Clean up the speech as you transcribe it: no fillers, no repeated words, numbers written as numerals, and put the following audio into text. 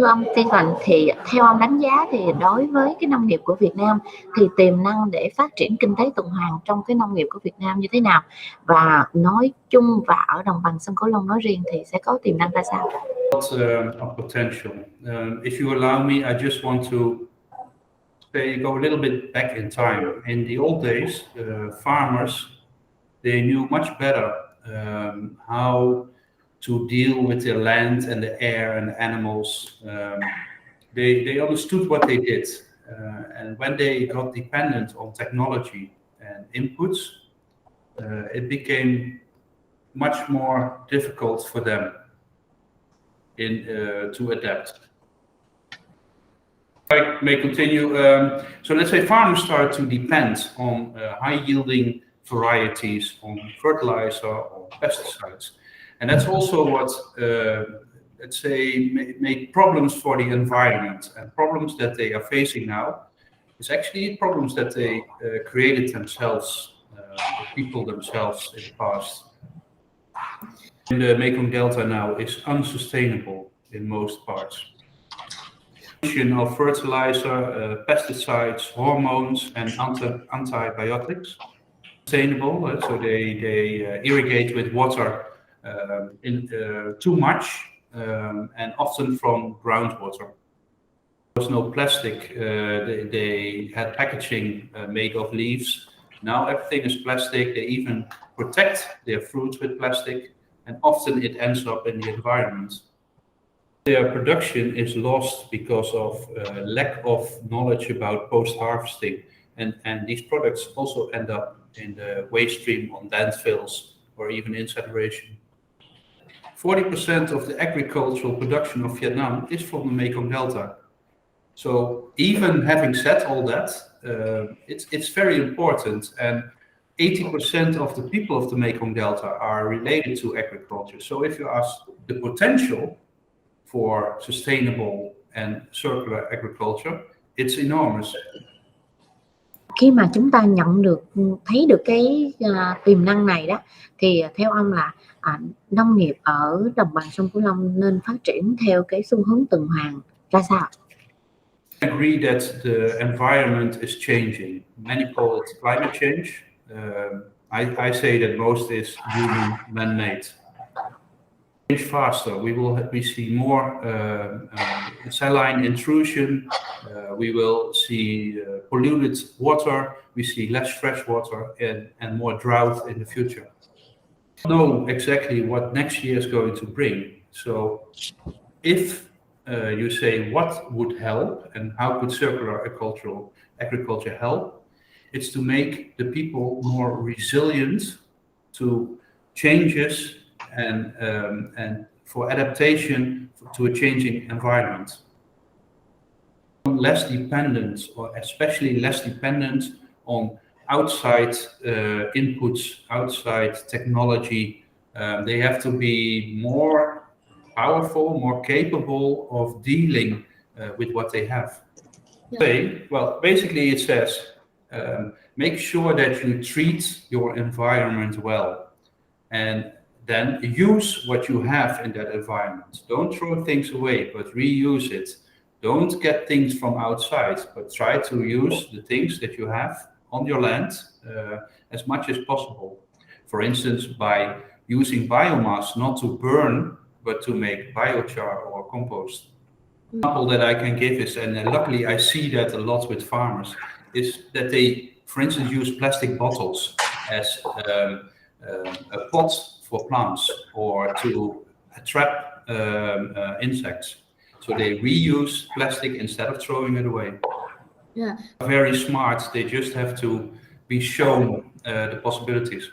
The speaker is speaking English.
Thưa ông Stephen, thì theo ông đánh giá thì đối với cái nông nghiệp của Việt Nam thì tiềm năng để phát triển kinh tế tuần hoàn trong cái nông nghiệp của Việt Nam như thế nào? Và nói chung và ở đồng bằng sông Cửu Long nói riêng thì sẽ có tiềm năng ra sao? Of potential. If you allow me, I just want to go a little bit back in time. In the old days, farmers, they knew much better how to deal with the land and the air and the animals. They understood what they did. And when they got dependent on technology and inputs, it became much more difficult for them to adapt. I may continue. So let's say farmers start to depend on high-yielding varieties, on fertilizer, on pesticides. And that's also what, let's say, made problems for the environment. And problems that they are facing now is actually problems that they created themselves, the people themselves in the past. And the Mekong Delta now is unsustainable in most parts. Of fertilizer, pesticides, hormones, and antibiotics. Sustainable, so they irrigate with water too much and often from groundwater. There was no plastic. They had packaging made of leaves. Now everything is plastic. They even protect their fruits with plastic, and often it ends up in the environment. Their production is lost because of lack of knowledge about post-harvesting, and these products also end up in the waste stream on landfills or even incineration. 40% of the agricultural production of Vietnam is from the Mekong Delta. So even having said all that, it's very important, and 80% of the people of the Mekong Delta are related to agriculture. So if you ask the potential for sustainable and circular agriculture, it's enormous. Khi mà chúng ta thấy được cái tiềm năng này đó, thì theo ông là nông nghiệp ở đồng bằng sông Cửu Long nên phát triển theo cái xu hướng tuần hoàn ra sao? I agree that the environment is changing. Many call it climate change. I say that most is human man-made. Faster, we see more saline intrusion. We will see polluted water. We see less fresh water and more drought in the future. I don't know exactly what next year is going to bring. So, if you say what would help and how could circular agriculture help, it's to make the people more resilient to changes and for adaptation to a changing environment. Less dependent, or especially less dependent on outside inputs, outside technology. They have to be more powerful, more capable of dealing with what they have. Yeah. Well, basically it says, make sure that you treat your environment well, and then use what you have in that environment. Don't throw things away, but reuse it. Don't get things from outside, but try to use the things that you have on your land as much as possible. For instance, by using biomass, not to burn, but to make biochar or compost. An example that I can give is, and luckily I see that a lot with farmers, is that they, for instance, use plastic bottles as a pot for plants or to trap insects. So they reuse plastic instead of throwing it away. Yeah. Very smart. They just have to be shown the possibilities.